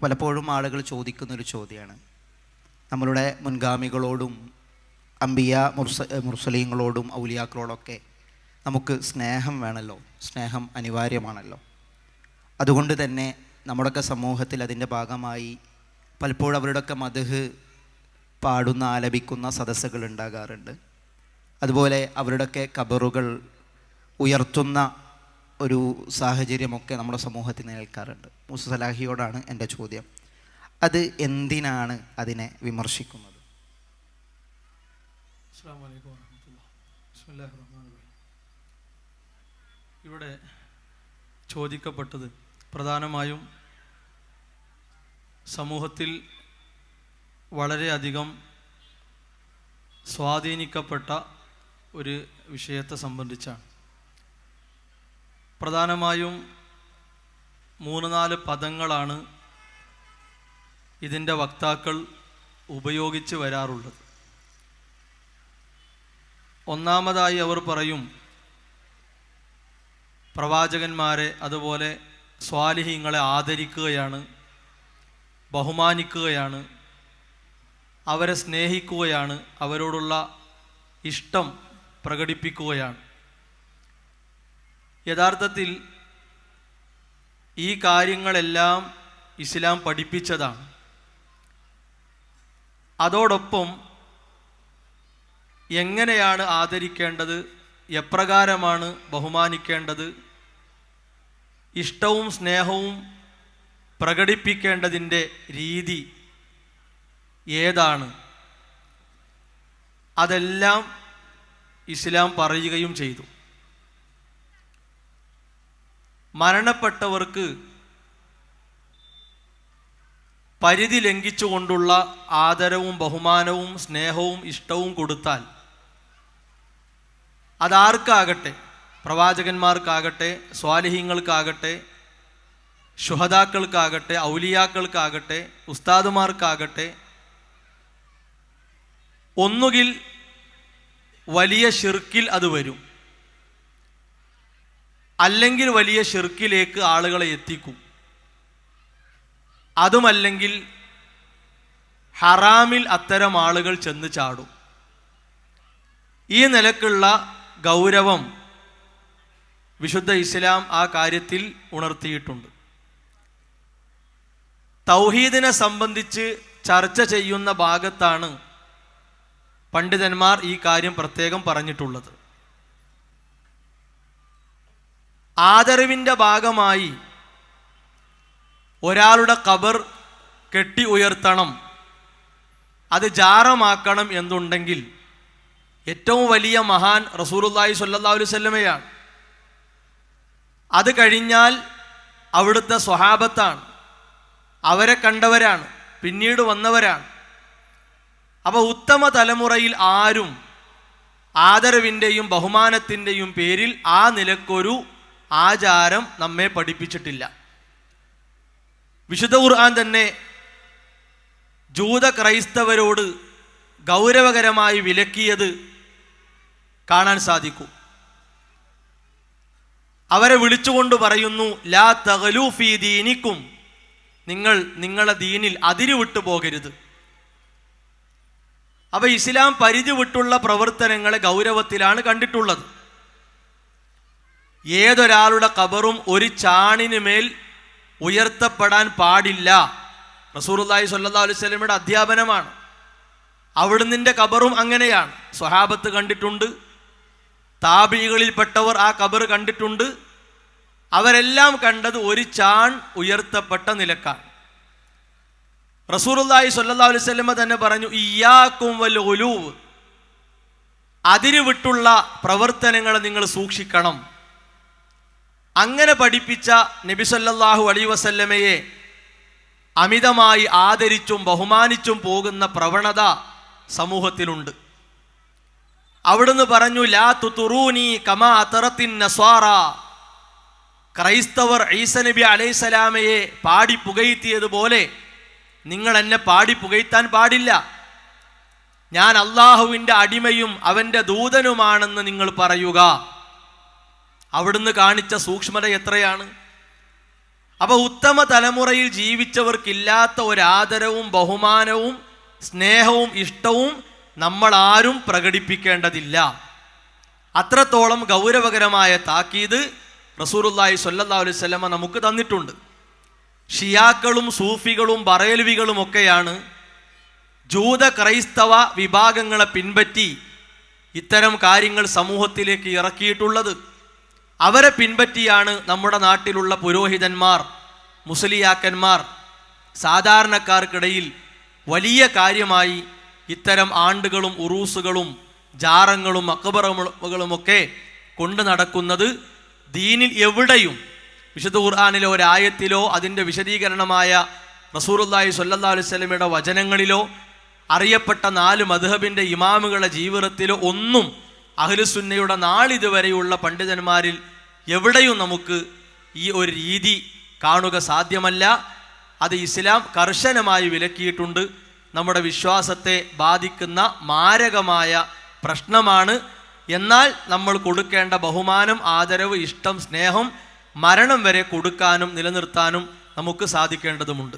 പലപ്പോഴും ആളുകൾ ചോദിക്കുന്നൊരു ചോദ്യമാണ്. നമ്മളുടെ മുൻഗാമികളോടും അംബിയ മുർസലീങ്ങളോടും ഔലിയാക്കളോടൊക്കെ നമുക്ക് സ്നേഹം വേണമല്ലോ, സ്നേഹം അനിവാര്യമാണല്ലോ. അതുകൊണ്ട് തന്നെ നമ്മുടെയൊക്കെ സമൂഹത്തിൽ അതിൻ്റെ ഭാഗമായി പലപ്പോഴും അവരുടെയൊക്കെ മദ്ഹ് പാടുന്ന ആലപിക്കുന്ന സദസ്സുകൾ ഉണ്ടാകാറുണ്ട്. അതുപോലെ അവരുടെയൊക്കെ ഖബറുകൾ ഉയർത്തുന്ന ഒരു സാഹചര്യമൊക്കെ നമ്മുടെ സമൂഹത്തിൽ നിലനിൽക്കാറുണ്ട്. മൂസ സലാഹിയോടാണ് എൻ്റെ ചോദ്യം. അത് എന്തിനാണ് അതിനെ വിമർശിക്കുന്നത്? അസ്സലാമു അലൈക്കും വറഹ്മത്തുള്ളാഹി. ബിസ്മില്ലാഹിർ റഹ്മാനിർ റഹീം. ഇവിടെ ചോദിക്കപ്പെട്ടത് പ്രധാനമായും സമൂഹത്തിൽ വളരെയധികം സ്വാധീനിക്കപ്പെട്ട ഒരു വിഷയത്തെ സംബന്ധിച്ചാണ്. പ്രധാനമായും 3-4 പദങ്ങളാണ് ഇതിൻ്റെ വക്താക്കൾ ഉപയോഗിച്ച് വരാറുള്ളത്. ഒന്നാമതായി അവർ പറയും, പ്രവാചകന്മാരെ അതുപോലെ സ്വാലിഹീങ്ങളെ ആദരിക്കുകയാണ്, ബഹുമാനിക്കുകയാണ്, അവരെ സ്നേഹിക്കുകയാണ്, അവരോടുള്ള ഇഷ്ടം പ്രകടിപ്പിക്കുകയാണ്. യഥാർത്ഥത്തിൽ ഈ കാര്യങ്ങളെല്ലാം ഇസ്ലാം പഠിപ്പിച്ചതാണ്. അതോടൊപ്പം എങ്ങനെയാണ് ആദരിക്കേണ്ടത്, എപ്രകാരമാണ് ബഹുമാനിക്കേണ്ടത്, ഇഷ്ടവും സ്നേഹവും പ്രകടിപ്പിക്കേണ്ടതിൻ്റെ രീതി ഏതാണ്, അതെല്ലാം ഇസ്ലാം പറയുകയും ചെയ്തു. മരണപ്പെട്ടവർക്ക് പരിധി ലംഘിച്ചുകൊണ്ടുള്ള ആദരവും ബഹുമാനവും സ്നേഹവും ഇഷ്ടവും കൊടുത്താൽ അതാർക്കാകട്ടെ, പ്രവാചകന്മാർക്കാകട്ടെ, സ്വാലിഹീങ്ങൾക്കാകട്ടെ, ശുഹദാക്കൾക്കാകട്ടെ, ഔലിയാക്കൾക്കാകട്ടെ, ഉസ്താദുമാർക്കാകട്ടെ, ഒന്നുകിൽ വലിയ ശിർക്കിൽ അത് വരും, അല്ലെങ്കിൽ വലിയ ശിർക്കിലേക്ക് ആളുകളെ എത്തിക്കും. അതുമല്ലെങ്കിൽ ഹറാമിൽ അത്തരം ആളുകൾ ചെന്ന് ചാടും. ഈ നിലക്കുള്ള ഗൗരവം വിശുദ്ധ ഇസ്ലാം ആ കാര്യത്തിൽ ഉണർത്തിയിട്ടുണ്ട്. തൗഹീദിനെ സംബന്ധിച്ച് ചർച്ച ചെയ്യുന്ന ഭാഗത്താണ് പണ്ഡിതന്മാർ ഈ കാര്യം പ്രത്യേകം പറഞ്ഞിട്ടുള്ളത്. ആദരവിൻ്റെ ഭാഗമായി ഒരാളുടെ ഖബർ കെട്ടി ഉയർത്തണം, അത് ജാറമാക്കണം എന്നുണ്ടെങ്കിൽ ഏറ്റവും വലിയ മഹാൻ റസൂലുള്ളാഹി സ്വല്ലല്ലാഹു അലൈഹി വസല്ലമയാണ്. അത് കഴിഞ്ഞാൽ അവിടുത്തെ സ്വഹാബത്താണ്, അവരെ കണ്ടവരാണ്, പിന്നീട് വന്നവരാണ്. അപ്പോൾ ഉത്തമ തലമുറയിൽ ആരും ആദരവിൻ്റെയും ബഹുമാനത്തിൻ്റെയും പേരിൽ ആ നിലക്കൊരു ആചാരം നമ്മെ പഠിപ്പിച്ചിട്ടില്ല. വിശുദ്ധ ഖുർആൻ തന്നെ ജൂത ക്രൈസ്തവരോട് ഗൗരവകരമായി വിലക്കിയത് കാണാൻ സാധിക്കും. അവരെ വിളിച്ചുകൊണ്ട് പറയുന്നു, ലാ തഗ്ലൂ ഫീ ദീനിക്കും, നിങ്ങൾ നിങ്ങളുടെ ദീനിൽ അതിര് വിട്ടു പോകരുത്. അപ്പോൾ ഇസ്ലാം പരിധി വിട്ടുള്ള പ്രവർത്തനങ്ങളെ ഗൗരവത്തിലാണ് കണ്ടിട്ടുള്ളത്. ഏതൊരാളുടെ ഖബറും ഒരു ചാണിന് മേൽ ഉയർത്തപ്പെടാൻ പാടില്ല. റസൂലുള്ളാഹി സ്വല്ലല്ലാഹു അലൈഹി വസല്ലമയുടെ അധ്യാപനമാണ്. അവിടുന്നിൻ്റെ ഖബറും അങ്ങനെയാണ്. സ്വഹാബത്ത് കണ്ടിട്ടുണ്ട്, താബിഈകളിൽപ്പെട്ടവർ ആ ഖബർ കണ്ടിട്ടുണ്ട്. അവരെല്ലാം കണ്ടത് ഒരു ചാൺ ഉയർത്തപ്പെട്ട നിലക്കാണ്. റസൂലുള്ളാഹി സ്വല്ലല്ലാഹു അലൈഹി വസല്ലമ തന്നെ പറഞ്ഞു, ഇയ്യാക്കും വൽ ഗുലൂവ്, അതിര് വിട്ടുള്ള പ്രവർത്തനങ്ങളെ നിങ്ങൾ സൂക്ഷിക്കണം. അങ്ങനെ പഠിപ്പിച്ച നബി സല്ലല്ലാഹു അലൈഹി വസല്ലമയെ അമിതമായി ആദരിച്ചും ബഹുമാനിച്ചും പോകുന്ന പ്രവണത സമൂഹത്തിലുണ്ട്. അവിടുന്ന് പറഞ്ഞു, ലാ തുതുറൂനി കമാ അതറത്തിൻ നസ്വാറ, ക്രൈസ്തവർ ഈസ നബി അലൈഹിസ്സലാമയെ പാടി പുകഴ്ത്തിയതുപോലെ നിങ്ങൾ എന്നെ പാടി പുകഴ്ത്താൻ പാടില്ല. ഞാൻ അള്ളാഹുവിൻ്റെ അടിമയും അവൻ്റെ ദൂതനുമാണെന്ന് നിങ്ങൾ പറയുക. അവിടുന്ന് കാണിച്ച സൂക്ഷ്മത എത്രയാണ്! അപ്പോൾ ഉത്തമ തലമുറയിൽ ജീവിച്ചവർക്കില്ലാത്ത ഒരാദരവും ബഹുമാനവും സ്നേഹവും ഇഷ്ടവും നമ്മളാരും പ്രകടിപ്പിക്കേണ്ടതില്ല. അത്രത്തോളം ഗൗരവകരമായ താക്കീത് റസൂലുള്ളാഹി സ്വല്ലല്ലാഹു അലൈഹി വസല്ലമ നമുക്ക് തന്നിട്ടുണ്ട്. ഷിയാക്കളും സൂഫികളും ബറേൽവികളും ഒക്കെയാണ് ജൂത ക്രൈസ്തവ വിഭാഗങ്ങളെ പിൻപറ്റി ഇത്തരം കാര്യങ്ങൾ സമൂഹത്തിലേക്ക് ഇറക്കിയിട്ടുള്ളത്. അവരെ പിൻപറ്റിയാണ് നമ്മുടെ നാട്ടിലുള്ള പുരോഹിതന്മാർ, മുസ്ലിയാക്കന്മാർ, സാധാരണക്കാർക്കിടയിൽ വലിയ കാര്യമായി ഇത്തരം ആണ്ടുകളും ഉറൂസുകളും ജാറങ്ങളും അക്ബറുകളുമൊക്കെ കൊണ്ടു നടക്കുന്നത്. ദീനിൽ എവിടെയും വിശുദ്ധ ഖുർആനിലോ ഒരായത്തിലോ അതിൻ്റെ വിശദീകരണമായ റസൂലുള്ളാഹി സ്വല്ലല്ലാഹു അലൈഹി വസല്ലമയുടെ വചനങ്ങളിലോ അറിയപ്പെട്ട 4 മദ്ഹബിൻ്റെ ഇമാമുകളുടെ ജീവിതത്തിലോ ഒന്നും അഹ്ലുസുന്നയുടെ നാളിതുവരെയുള്ള പണ്ഡിതന്മാരിൽ എവിടെയും നമുക്ക് ഈ ഒരു രീതി കാണുക സാധ്യമല്ല. അത് ഇസ്ലാം കർശനമായി വിലക്കിയിട്ടുണ്ട്. നമ്മുടെ വിശ്വാസത്തെ ബാധിക്കുന്ന മാരകമായ പ്രശ്നമാണ്. എന്നാൽ നമ്മൾ കൊടുക്കേണ്ട ബഹുമാനം, ആദരവ്, ഇഷ്ടം, സ്നേഹം മരണം വരെ കൊടുക്കാനും നിലനിർത്താനും നമുക്ക് സാധിക്കേണ്ടതുമുണ്ട്.